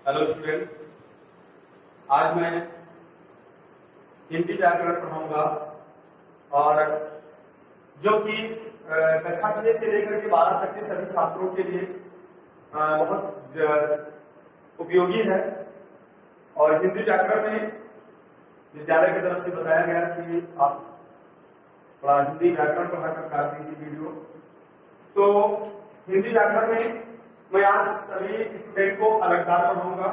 Hello student, आज मैं हिंदी व्याकरण पढ़ाऊंगा और जो कि कक्षा 6 से लेकर के 12 तक के सभी छात्रों के लिए बहुत उपयोगी है। और हिंदी व्याकरण में विद्यालय की तरफ से बताया गया कि आप थोड़ा हिंदी व्याकरण पढ़ाकर कर दीजिए वीडियो। तो हिंदी व्याकरण में मैं आज सभी स्टूडेंट को अलंकार पढ़ाऊंगा।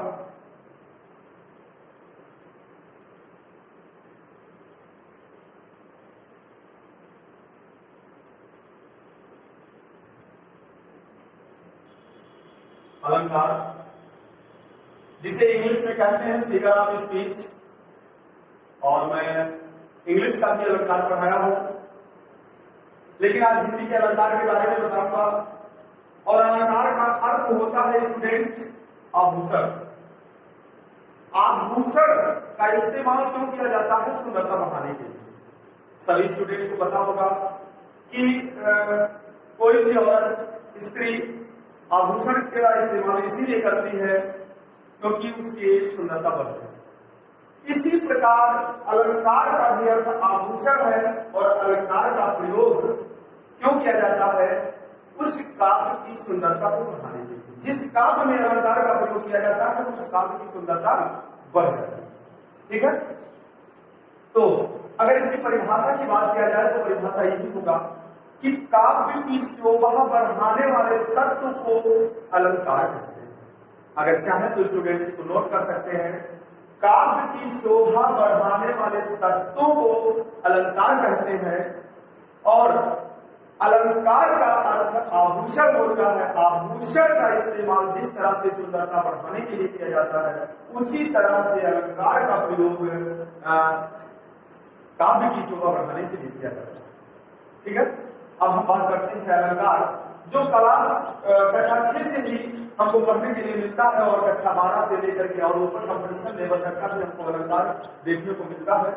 अलंकार जिसे इंग्लिश में कहते हैं फिगर ऑफ स्पीच, और मैं इंग्लिश का भी अलंकार पढ़ाया हूं, लेकिन आज हिंदी के अलंकार के बारे में बताऊंगा। और अलंकार का अर्थ होता है स्टूडेंट आभूषण। आभूषण का इस्तेमाल क्यों किया जाता है? सुंदरता बढ़ाने के लिए। सभी स्टूडेंट को पता होगा कि कोई भी औरत, स्त्री आभूषण का इस्तेमाल इसीलिए करती है क्योंकि उसकी सुंदरता बढ़ जाए। इसी प्रकार अलंकार का भी अर्थ आभूषण है, और अलंकार का प्रयोग क्यों किया जाता है? उस काव्य की सुंदरता को बढ़ाने के लिए। जिस काव्य में अलंकार का प्रयोग किया जाता है उस काव्य की सुंदरता बढ़ जाती है। ठीक है, तो अगर इसकी परिभाषा की बात किया जाए तो परिभाषा यही होगा कि काव्य की शोभा बढ़ाने वाले तत्व को अलंकार कहते हैं। अगर चाहे तो स्टूडेंट इसको नोट कर सकते हैं, काव्य की शोभा बढ़ाने वाले तत्वों को अलंकार कहते हैं। और अलंकार का अर्थ आभूषण होता है। आभूषण का इस्तेमाल जिस तरह से सुंदरता बढ़ाने के लिए किया जाता है, उसी तरह से अलंकार का प्रयोग काव्य की शोभा बढ़ाने के लिए किया जाता है। ठीक है, अब हम बात करते हैं अलंकार, जो कक्षा 6 से ही हमको पढ़ने के लिए मिलता है, और कक्षा 12 से लेकर के और ऊपर कंपटीशन लेवल तक का भी हमको अलंकार देखने को मिलता है।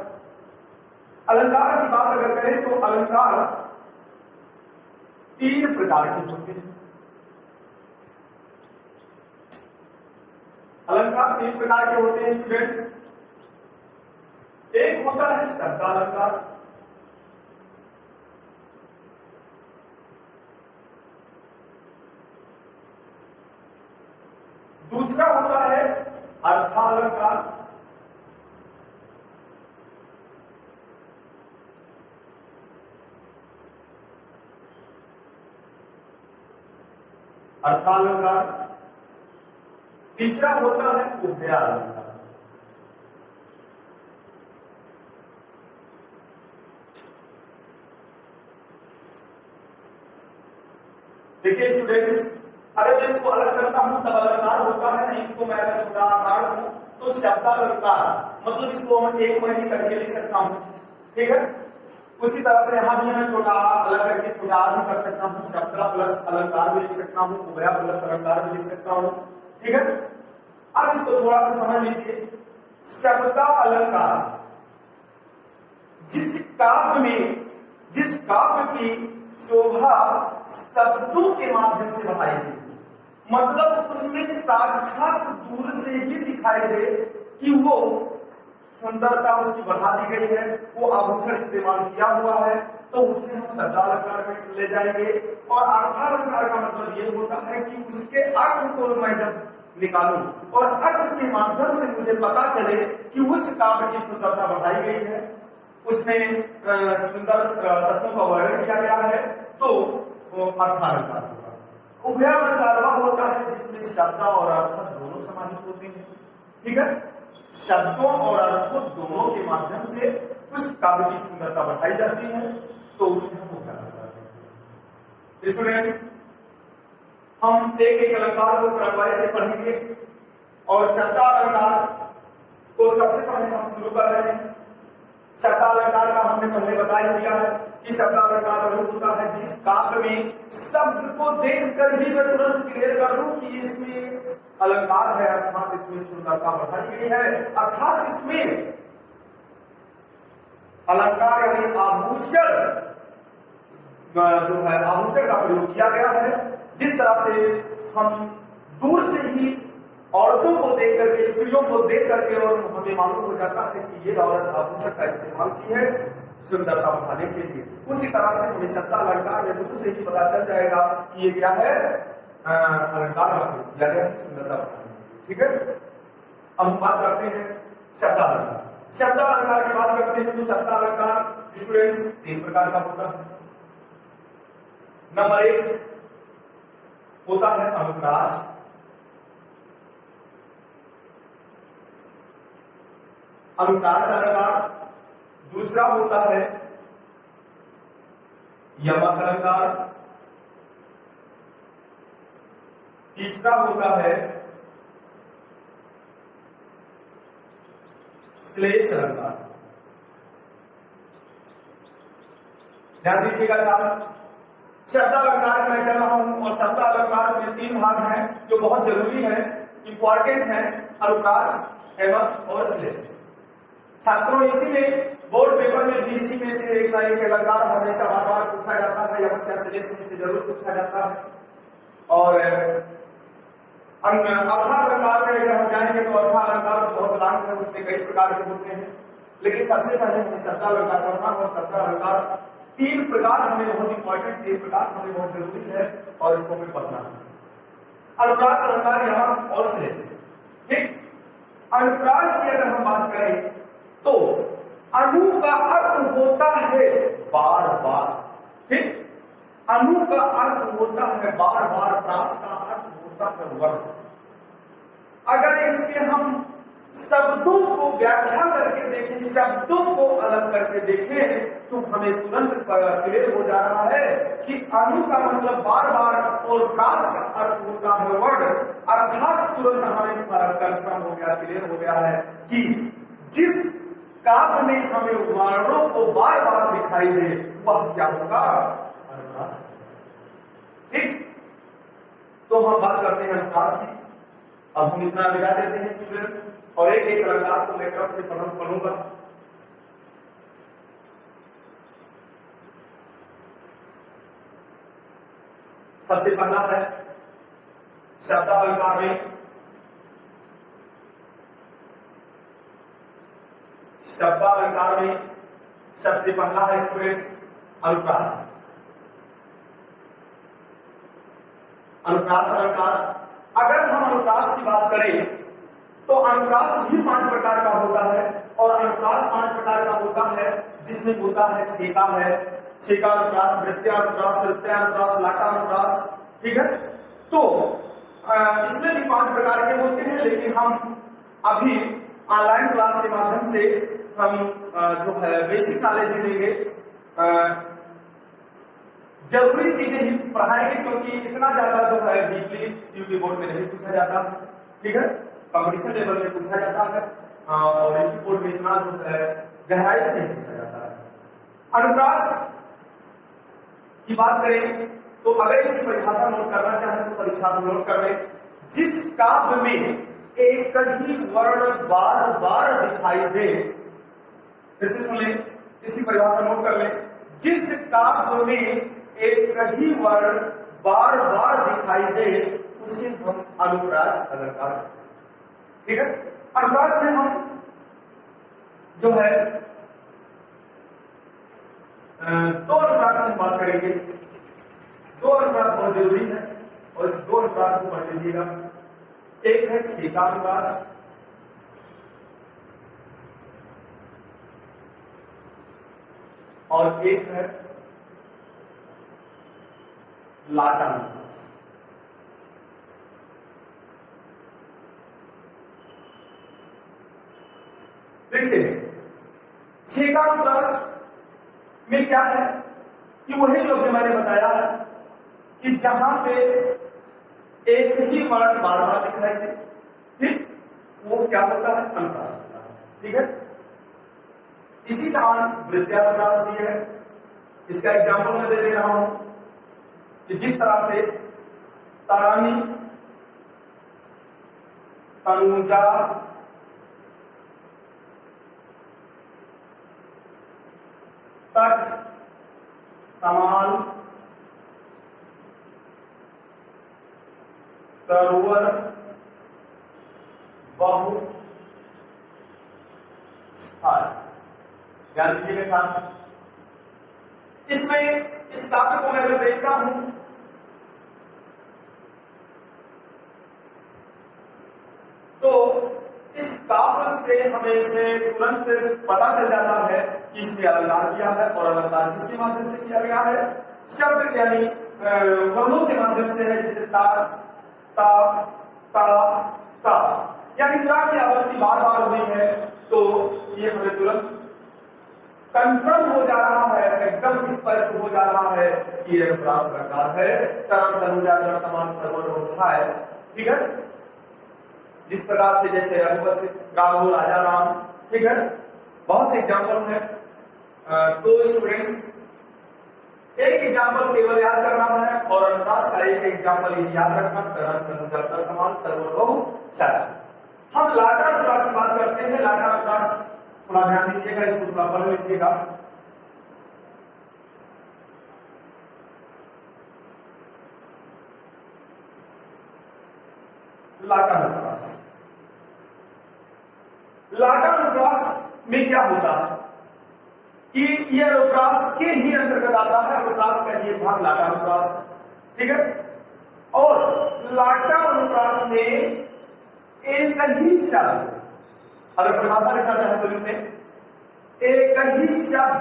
अलंकार की बात अगर करें तो अलंकार 3 प्रकार के होते हैं। अलंकार 3 प्रकार के होते हैं स्टूडेंट्स। एक होता है शब्दालंकार, दूसरा होता है अर्थालंकार, तीसरा होता है उभयालंकार। देखिए स्टूडेंट्स, अगर मैं इसको अलग करता हूं तब अलंकार होता है, नहीं इसको मैं अगर छोटा आकार दूं तो शब्दालंकार, मतलब इसको हम एक में ही करके लिख सकता हूं। ठीक है, उसी तरह से यहां भी मैं छोटा अलग करके छोटा भी कर सकता हूं, शब्द प्लस अलंकार भी लिख सकता हूं, उभय प्लस अलंकार भी लिख सकता हूं। ठीक है, अब इसको थोड़ा सा समझ लीजिए। शब्दालंकार जिस काव्य की शोभा शब्दों के माध्यम से बढ़ाई गई, मतलब उसमें साक्षात दूर से ही दिखाई दे कि वो सुंदरता उसकी बढ़ा दी गई है, वो आभूषण इस्तेमाल किया हुआ है, तो उसे हम शब्दालंकार में ले जाएंगे। और अर्थालंकार का मतलब ये होता है कि उसके अर्थ को मैं जब निकालूं और अर्थ के माध्यम से मुझे पता चले कि उस काव्य की सुंदरता बढ़ाई गई है, उसमें सुंदर तत्वों का वर्णन किया गया है, तो अर्थालंकार होगा। उभयालंकार वह होता है जिसमें शब्द और अर्थ दोनों समाहित होते हैं। ठीक है, शब्दों और अर्थों दोनों के माध्यम से उस काव्य की सुंदरता बढ़ाई जाती है, तो उसे हम उभयालंकार कहते हैं। स्टूडेंट्स, हम एक एक अलंकार को क्रमवार से पढ़ेंगे, और शब्दालंकार को सबसे पहले हम शुरू कर रहे हैं। शब्दालंकार का हमने पहले बता ही दिया है कि शब्दालंकार वह होता है जिस काव्य में शब्द को देखकर ही मैं तुरंत क्लियर कर दूं कि इसमें अलंकार है, अर्थात इसमें सुंदरता बढ़ाई गई है, अर्थात इसमें अलंकार यानी आभूषण जो है आभूषण का प्रयोग किया गया है। जिस तरह से हम दूर से ही औरतों को देख करके, स्त्रियों को देख करके और हमें मालूम हो जाता है कि ये औरत आभूषण का इस्तेमाल की है सुंदरता बढ़ाने के लिए। उसी तरह से हमें शब्द अलंकार में दूर से ही पता चल जाएगा कि ये क्या है, अलंकार का प्रयोग किया गया है सुंदरता बढ़ाने के लिए। ठीक है, अब हम बात करते हैं शब्द अलंकार। शब्द अलंकार की बात करते हैं तो शब्द अलंकार स्टूडेंट्स 3 प्रकार का होता है। नंबर 1 होता है अनुप्रास, अनुप्रास अलंकार। दूसरा होता है यमक अलंकार। तीसरा होता है श्लेष अलंकार। ध्यान दीजिएगा छात्र, शब्द अलंकार में चल रहा हूं और शब्द अलंकार में 3 भाग हैं जो बहुत जरूरी है, इंपॉर्टेंट है, अनुप्रास, यमक और श्लेष। छात्रों इसी में बोर्ड पेपर में भी इसी में से एक ना एक अलंकार हमेशा बार बार पूछा जाता है, यमक या श्लेष में से जरूर पूछा जाता है। और अर्था अलंकार में अगर हम जाएंगे तो अर्था अलंकार तो बहुत लांग है, उसमें कई प्रकार के होते हैं, लेकिन सबसे पहले हमें शब्द अलंकार पढ़ना और शब्द अलंकार 3 प्रकार हमें बहुत इंपॉर्टेंट, 3 प्रकार हमें बहुत जरूरी है और इसको हमें पढ़ना है। अनुप्रास अलंकार, यमक और श्लेष। ठीक, अनुप्रास की अगर हम बात करें तो अनु का अर्थ होता है बार बार। ठीक, अनु का अर्थ होता है बार बार, प्रास का अर्थ होता है वर्ण। अगर इसके हम शब्दों को व्याख्या करके देखें, शब्दों को अलग करके देखें तो हमें तुरंत क्लियर हो जा रहा है कि अनु का मतलब बार बार और प्रास का अर्थ होता है वर्ण। अर्थात तुरंत हमें कंफर्म हो गया, क्लियर हो गया है कि जिस काव्य में हमें वर्णों को बार बार दिखाई दे वह क्या होगा, अनुप्रास। ठीक, तो हम बात करते हैं अनुप्रास की। अब हम इतना मिला देते हैं स्टूडेंट और एक एक अलंकार को मैं क्रम से पढ़ूंगा। सबसे पहला है शब्द अलंकार में, शब्द अलंकार में सबसे पहला है स्टूडेंट अनुप्रास। अनुप्रास अलंकार, अगर हम अनुप्रास की बात करें तो अनुप्रास भी 5 प्रकार का होता है और अनुप्रास 5 प्रकार का होता है, जिसमें होता है छेका है, छेका अनुप्रास, वृत्त्यानुप्रास, श्रुत्यानुप्रास, लाटानुप्रास। ठीक है, तो इसमें भी 5 प्रकार के होते हैं, लेकिन हम अभी ऑनलाइन क्लास के माध्यम से हम जो है बेसिक नॉलेज ही देंगे, जरूरी चीजें ही पढ़ाएंगे, क्योंकि इतना ज्यादा जो है डीपली यूपी बोर्ड में नहीं पूछा जाता। ठीक है, कंपटीशन लेवल में पूछा जाता है और यूपी बोर्ड में इतना जो है गहराई से नहीं पूछा जाता है। अनुप्रास की बात करें तो अगर इसकी परिभाषा नोट करना चाहें तो सभी छात्र नोट कर लें। जिस काव्य में एक ही वर्ण बार बार दिखाई दे, फिर से सुन लें, इसकी परिभाषा नोट कर लें। जिस काव्य में एक ही वर्ण बार बार दिखाई दे उसे हम अनुप्रास अलंकार। ठीक है, अनुप्रास में हम जो है 2 अनुप्रास की बात करेंगे। 2 अनुप्रास बहुत जरूरी है और इस 2 अनुप्रास को पढ़ लीजिएगा। एक है छेका अनुप्रास और एक है लाटानुप्रास। देखिए, छेकानुप्रास में क्या है कि वही जो मैंने बताया है कि जहां पे एक ही वर्ण बार बार दिखाई दे, ठीक, वो क्या होता है, अनुप्रास होता है। ठीक है, इसी समान वृत्त्यानुप्रास भी है। इसका एग्जाम्पल मैं दे दे रहा हूं कि जिस तरह से तारानी, तनुजा, तट, तमाल, तरुवर, बहु ध्यान दीजिएगा छात्र, इसमें इस काव्य को मैं अगर देखता हूं तो इस काव्य से हमें से तुरंत पता चल जाता है कि इसमें अलंकार किया है, और अलंकार किसके माध्यम से किया गया है? शब्द यानी वर्णों के माध्यम से है, जैसे ता ता ता ता, यानी ता की आवृत्ति बार बार हुई है, तो ये हमें तुरंत कंफर्म हो जा रहा है, एकदम स्पष्ट हो जा रहा है कि यह अनुप्रास अलंकार है। तरम तनुजा तमाम तरुण है, ठीक है। जिस प्रकार से जैसे रघुपति राघव राजा राम, ठीक है, बहुत से एग्जाम्पल है। तो स्टूडेंट्स एक एग्जाम्पल केवल याद करना है और अनुप्रास का एक एग्जाम्पल याद रखना, तरम तनुजा तमाम तरुण शायद। हम लाटा अनुप्रास की बात करते हैं। लाटा अनुप्रास थोड़ा ध्यान दीजिएगा, इसको थोड़ा पढ़ लीजिएगा। लाटा अनुप्रास, लाटा अनुप्रास में क्या होता है कि यह अनुप्रास के ही अंतर्गत आता है। अनुप्रास का ये भाग लाटा अनुप्रास, ठीक है। और लाटा अनुप्रास में एक ही शब्द, अगर परिभाषा लिखना चाहे तो लिखते, एक ही शब्द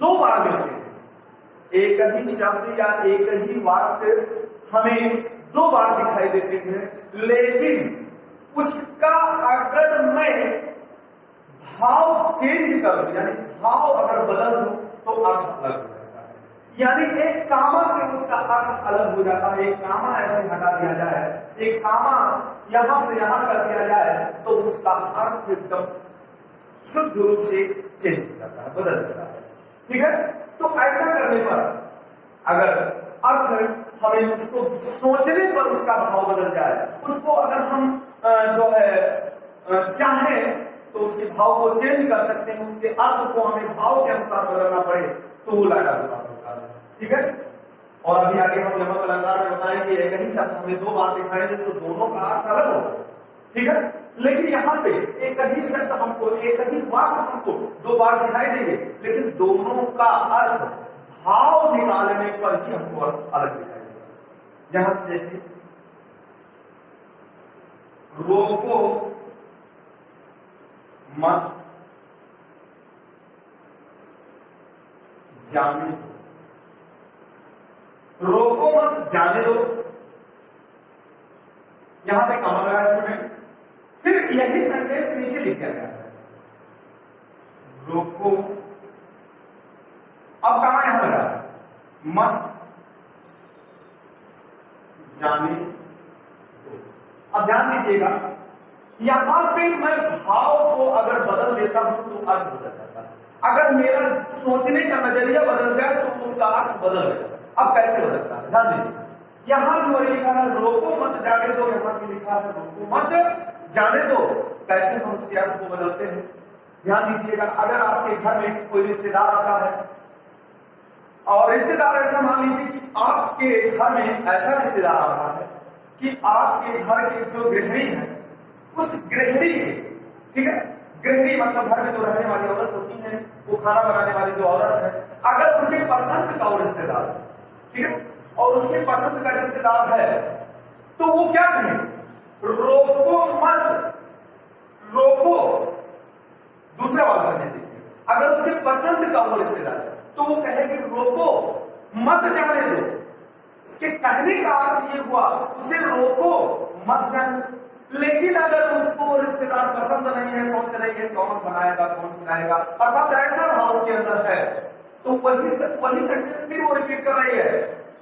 दो बार मिलते हैं। एक ही शब्द या एक ही वाक्य हमें दो बार दिखाई देते हैं, लेकिन उसका अगर मैं भाव चेंज करूं, यानी भाव अगर बदल दूं, तो अर्थ अलग हो जाता है। यानी एक कामा से उसका अर्थ अलग हो जाता है। एक कामा ऐसे हटा दिया जाए, एक कामा यहां से यहां कर दिया जाए, तो उसका अर्थ एकदम शुद्ध रूप से चेंज हो जाता है, बदल जाता है, ठीक है। तो ऐसा करने पर अगर अर्थ हमें उसको सोचने पर उसका भाव बदल जाए, उसको अगर हम जो है चाहें तो उसके भाव को चेंज कर सकते हैं, उसके अर्थ को हमें भाव के अनुसार बदलना पड़े, तो वो लाटा अनुप्रास होता है, ठीक है। और अभी आगे हम यमक अलंकार में बताएंगे एक ही शब्द हमें दो बार दिखाई दे तो दोनों का अर्थ अलग होगा, ठीक है। लेकिन यहाँ पे एक ही शब्द हमको, एक ही वाक्य हमको दो बार दिखाई देंगे, लेकिन दोनों का अर्थ भाव निकालने पर ही हमको अर्थ अलग दिखाई देगा। यहां से जैसे रोको मत जाने दो, रोको मत जाने दो, यहां पे कॉमा लगा है स्टूडेंट। फिर यही सेंटेंस नीचे लिख दिया गया है, रोको, अब कहां यहां लगा है, मत जाने दो। अब ध्यान दीजिएगा, यहां पे मैं भाव को अगर बदल देता हूं तो अर्थ बदल जाता है। अगर मेरा सोचने का नजरिया बदल जाए तो उसका अर्थ बदल जाएगा। अब कैसे बदलता है ध्यान दीजिए, यहां भी वही लिखा है रोको मत जाने दो, यहां भी लिखा है रोको मत जाने दो। कैसे हम उसके अर्थ को बदलते हैं ध्यान दीजिएगा। अगर आपके घर में कोई रिश्तेदार आता है और रिश्तेदार ऐसा मान लीजिए कि आपके घर में ऐसा रिश्तेदार आ रहा है कि आपके घर के जो गृहिणी है, उस गृहिणी के, ठीक है, गृहिणी मतलब घर में जो रहने वाली औरत होती है, वो खाना बनाने वाली जो औरत है, अगर उनके पसंद का वो रिश्तेदार है, ठीक है, और उसके पसंद का रिश्तेदार है, तो वो क्या कहे, रोको मत, रोको, दूसरा वाला समझ देखिए, अगर उसके पसंद का वो रिश्तेदार है तो वो कहेगी रोको मत जाने दो। इसके कहने का अर्थ ये हुआ उसे रोको मत जाने। लेकिन अगर उसको रिश्तेदार पसंद नहीं है, सोच रही है कौन बनाएगा कौन खिलाएगा, अर्थात ऐसा भाव उसके अंदर है, तो वही सेंटेंस फिर वो रिपीट कर रही है,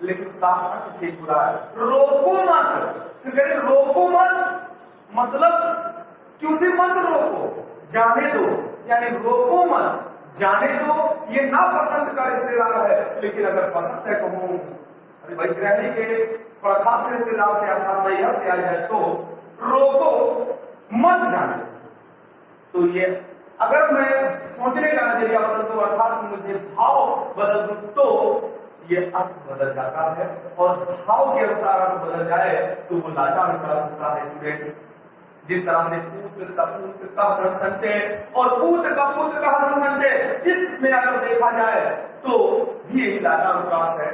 लेकिन उसका अर्थ चेंज हो रहा है, रोको मत। रोको मत मतलब कि उसे मत रोको, जाने दो, यानी रोको मत जाने दो। ये ना पसंद का रिश्तेदार है, लेकिन अगर पसंद है कहूं अरे भाई गृहिणी के थोड़ा खास रिश्तेदार से अर्थात नैहर से आया है, तो रोको मत जाने। तो ये अगर मैं सोचने का नजरिया बदल दूं, अर्थात मुझे भाव बदल दूं, तो ये अर्थ बदल जाता है, और भाव के अनुसार अर्थ बदल जाए तो वो लाटा अनुप्रास होता है स्टूडेंट्स। जिस तरह से पूत सपूत कह धन संचय और पूत कपूत कह धन संचय, इसमें अगर देखा जाए तो भी यही लाटानुप्रास है।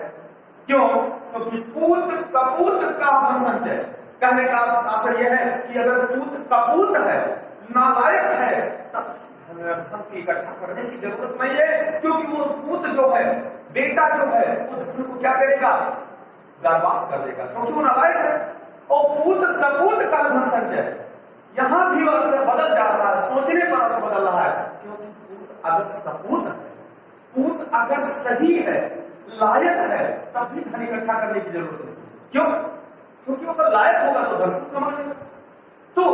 क्यों? क्योंकि पूत कपूत कह धन संचय कहने का आशय यह है कि अगर पूत कपूत है, नालायक है, तब धन की इकट्ठा करने की जरूरत नहीं है, क्योंकि वो पूत जो है, बेटा जो है, वो धन को क्या करेगा? बर्बाद कर देगा, क्योंकि वो नालायक है। और पूत सपूत का धन संचय, यहां भी अर्थ बदल जा रहा है, सोचने पर अर्थ बदल रहा है, क्योंकि पूत अगर सपूत है, पूत अगर सही है, लायक है, तब भी धन इकट्ठा करने की जरूरत नहीं। क्यों? क्योंकि वो अगर लायक होगा तो धन खुद कमा लेगा। तो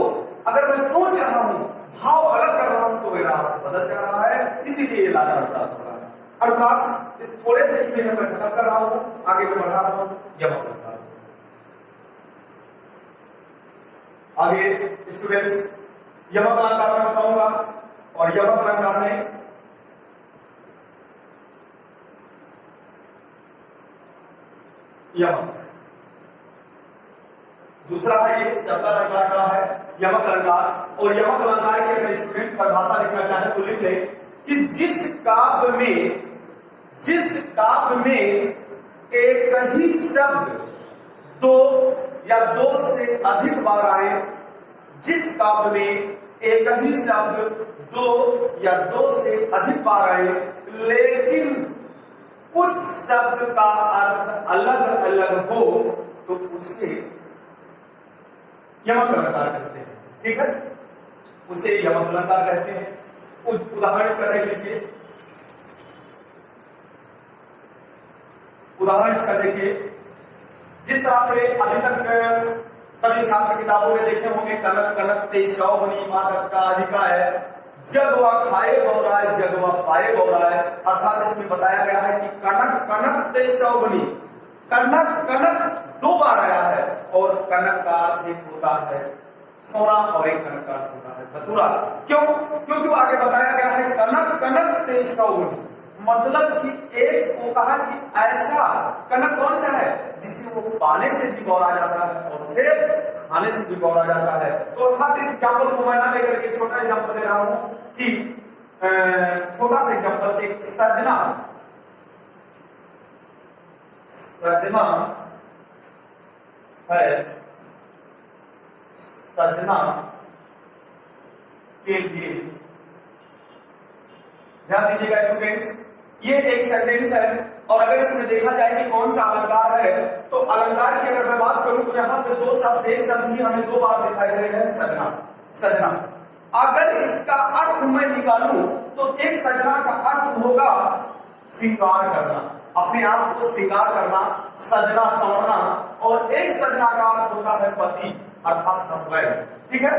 अगर मैं सोच रहा हूं, भाव अलग कर रहा हूं, तो मेरा अर्थ बदल जा रहा है, इसीलिए ये लाना अर्थात हो रहा है। अर्थात थोड़े से ही मैं खत्म कर रहा हूं, आगे मैं बढ़ा रहा हूं। यमक अलंकार, आगे स्टूडेंट्स यमक अलंकार में बताऊंगा, और यमक अलंकार में यमक दूसरा है, ये शब्द अलंकार का है यमक अलंकार। और यमक अलंकार की अगर स्टूडेंट परिभाषा लिखना चाहे तो लिख ले कि जिस काव्य में एक ही शब्द दो या दो से अधिक बार आए, जिस काव्य में एक ही शब्द दो या दो से अधिक बार आए, लेकिन उस शब्द का अर्थ अलग अलग हो, तो उसे यमक अलंकार कहते हैं। ठीक है, उसे यमक अलंकार कहते हैं। उदाहरण इसका देख लीजिए, उदाहरण इसका देखिए, जिस तरह से अभी तक सभी छात्र किताबों में देखे होंगे, कनक कनक ते शौवनी मादक का अधिका है, जग वह खाए बौराए जग वह पाए बौराए। अर्थात इसमें बताया गया है कि कनक कनक ते शौवनी, कनक कनक दो बार आया है, और कनक का अर्थ एक होता है सोना और एक कनक का अर्थ होता है धतूरा। क्यों? क्योंकि वो आगे बताया गया है कनक कनक ते शौवनी, मतलब कि एक वो कहा कि ऐसा कनक कौन सा है जिसे वो पाने से भी बौरा जाता है और उसे खाने से भी बौरा जाता है। तो अर्थात इस एग्जाम्पल को मैं ना लेकर के छोटा एग्जाम्पल दे रहा हूं कि छोटा सा एग्जाम्पल, एक सजना है, सजना के लिए ध्यान दीजिएगा स्टूडेंट्स, ये एक सेंटेंस है, और अगर इसमें देखा जाए कि कौन सा अलंकार है, तो अलंकार की अगर मैं बात करूं तो यहाँ पे दो शब्द, एक शब्द ही हमें दो बार दिखाई दे रहे हैं, सजना सजना। अगर इसका अर्थ मैं निकालूं तो एक सजना का अर्थ होगा श्रृंगार करना, अपने आप को श्रृंगार करना, सजना संवरना, और एक सजना का अर्थ होता है पति अर्थात हस्बैंड। ठीक है,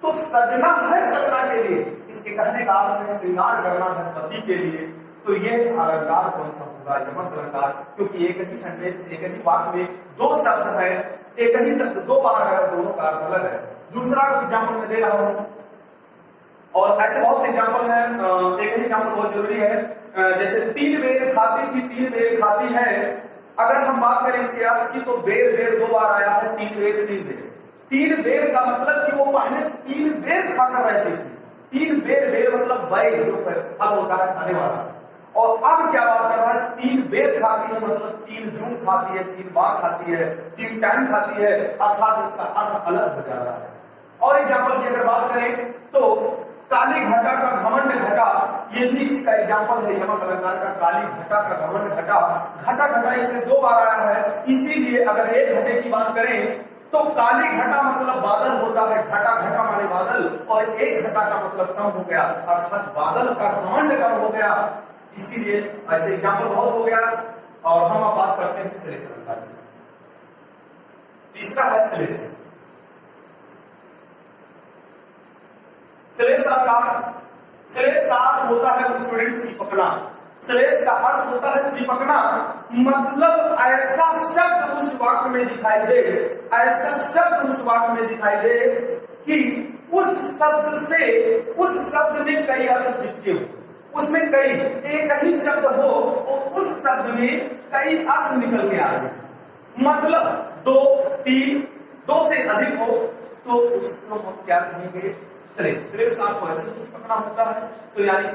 तो सजना है सजना के लिए, इसके कहने का अर्थ है श्रृंगार करना है पति के लिए। तो ये अलंकार कौन सा होगा? यमक अलंकार, क्योंकि एक ही सेंटेंस, एक ही वाक्य में दो शब्द है, एक ही शब्द दो बार है, दोनों का अर्थ अलग है। दूसरा एग्जाम्पल मैं दे रहा हूं, और ऐसे बहुत से एग्जाम्पल हैं, एक ही एग्जाम्पल बहुत जरूरी है। जैसे तीन बेर खाती थी तीन बेर खाती है, अगर हम बात करें इसके अर्थ की, तो बेर बेर दो बार आया है, तीन बेर तीन बेर। तीन बेर का मतलब कि वो पहले तीन बेर खाकर रहती थी, तीन बेर बेर मतलब बैर जो फल होता है खाने वाला, और अब क्या बात कर रहा है, तीन बेर खाती है मतलब तीन जून खाती है, तीन बार खाती है, तीन टाइम खाती है, अर्थात इसका अर्थ अलग हो जा रहा है। और एग्जाम्पल की अगर बात करें तो काली घटा का घमंड घटा, ये भी इसी का एग्जाम्पल है यमक अलंकार का। काली घटा का घमंड घटा, घटा घटा इसमें दो बार आया है, इसीलिए अगर एक घटे की बात करें तो काली घटा मतलब बादल होता है, घटा घटा माने बादल, और एक घटा का मतलब कम हो गया, अर्थात बादल का घमंड कम हो गया। इसीलिए ऐसे एग्जाम्पल बहुत हो गया। और हम अब बात करते हैं श्लेष अलंकार की। तीसरा है श्लेष। श्लेष अलंकार, श्लेष का अर्थ होता है स्टूडेंट चिपकना। श्लेष का अर्थ होता है चिपकना, मतलब ऐसा शब्द उस वाक्य में दिखाई दे, ऐसा शब्द उस वाक्य में दिखाई दे कि उस शब्द से, उस शब्द में कई अर्थ चिपके हो, उसमें कई, एक ही शब्द हो और उस शब्द में कई अर्थ निकल के आ रहे, मतलब दो तीन, दो से अधिक हो, तो तो उसको हम क्या कहेंगे? श्रेष्ठ। श्रेष्ठ का आपको ऐसे कुछ पकड़ा होता है, तो यानी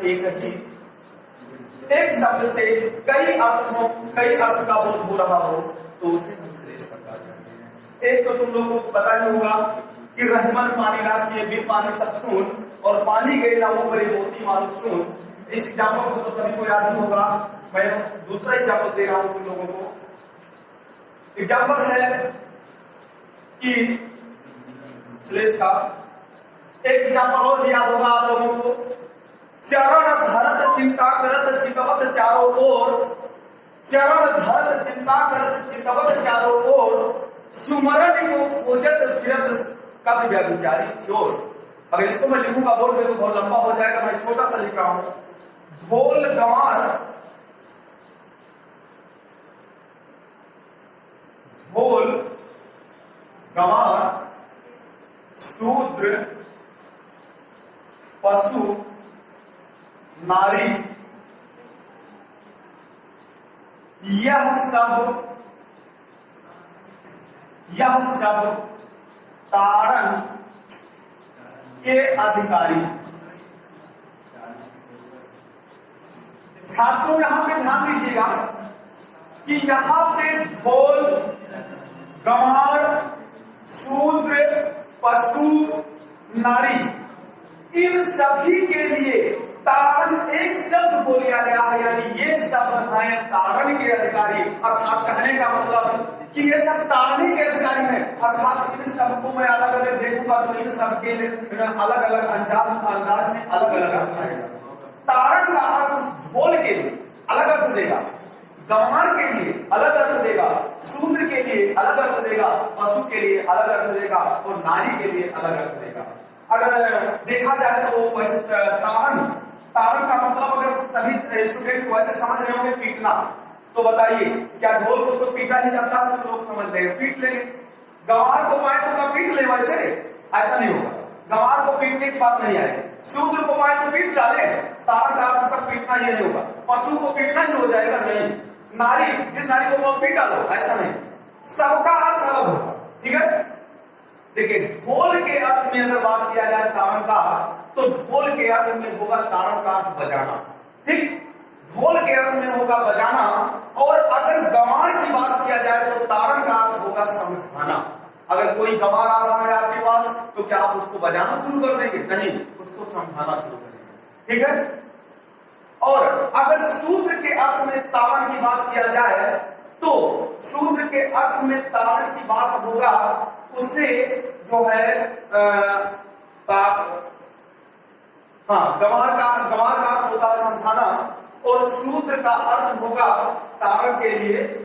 एक शब्द से कई अर्थ का बोध हो रहा हो तो उसे हम श्रेष्ठ का कहते हैं। एक तो तुम लोगों को पता ही होगा कि रहमन पानी राखिए बिन पानी सब सुन, और पानी गए ना वो बड़ी मोती मारो सुन। इस एग्जाम्पल को तो सभी को याद ही होगा। मैं दूसरा एग्जाम्पल दे रहा हूं तुम लोगों को। एग्जाम्पल है कि श्लेष का एक एग्जाम्पल और याद होगा आप लोगों को। चरण धरत चिंता करत चितवत चारों ओर, चरण धरत चिंता करत चितवत चारों ओर, सुमरन को खोजत फिरत कभी व्यभिचारी चोर। अगर इसको मैं लिखूंगा बोर्ड में तो बहुत लंबा हो जाएगा, मैं छोटा सा लिख रहा हूं। ढोल गंवार, ढोल गंवार, शूद्र, पशु, नारी, यह सब ताड़न के अधिकारी। छात्रों यहां पे ध्यान दीजिएगा कि यहां पे ढोल, गंवार, शूद्र, पशु, नारी, इन सभी के लिए ताड़न एक शब्द को लिया गया है, यानी ये शब्द हैं ताड़न के अधिकारी। अर्थात कहने का मतलब कि ये सब ताड़ने के अधिकारी हैं। अर्थात इन शब्द को मैं अलग अलग देखूंगा तो इन सब के अलग अलग अंदाज में अलग अलग अर्थ आएगा। ताड़न का अर्थ ढोल के लिए अलग अर्थ देगा, गंवार के लिए अलग अर्थ देगा, शूद्र के लिए अलग अर्थ देगा, पशु के लिए अलग अर्थ देगा और नारी के लिए अलग अर्थ देगा। अगर देखा जाए तो वैसे ताड़न का मतलब अगर सभी स्टूडेंट को ऐसे समझ रहे होंगे पीटना, तो बताइए क्या ढोल को तो पीटा ही जाता है तो लोग समझ लेंगे पीट लेंगे। गंवार को पाए तो क्या पीट ले? वैसे ऐसा नहीं होगा, गंवार को पीटने की बात नहीं आएगी। शूद्र को पाए तो पीट डाले, ताड़न का अर्थ तक पीटना ये नहीं होगा। पशु को पीटना ही हो जाएगा? नहीं। नारी, जिस नारी को पीट डालो, ऐसा नहीं। सबका अर्थ अलग होगा, ठीक है। देखिए ढोल के अर्थ में अगर बात किया जाए ताड़न का, तो ढोल के अर्थ में होगा ताड़न का अर्थ बजाना, ठीक। ढोल के अर्थ में होगा बजाना। और अगर गंवार की बात किया जाए तो ताड़न का अर्थ होगा समझाना। अगर कोई गंवार आ रहा है आपके पास तो क्या आप उसको बजाना शुरू कर देंगे? नहीं, उसको समझाना शुरू करेंगे, ठीक है। और अगर शूद्र के अर्थ में ताड़न की बात किया जाए तो शूद्र के अर्थ में ताड़न की बात होगा उसे जो है गंवार का अर्थ होता है समझाना, और शूद्र का अर्थ होगा ताड़न के लिए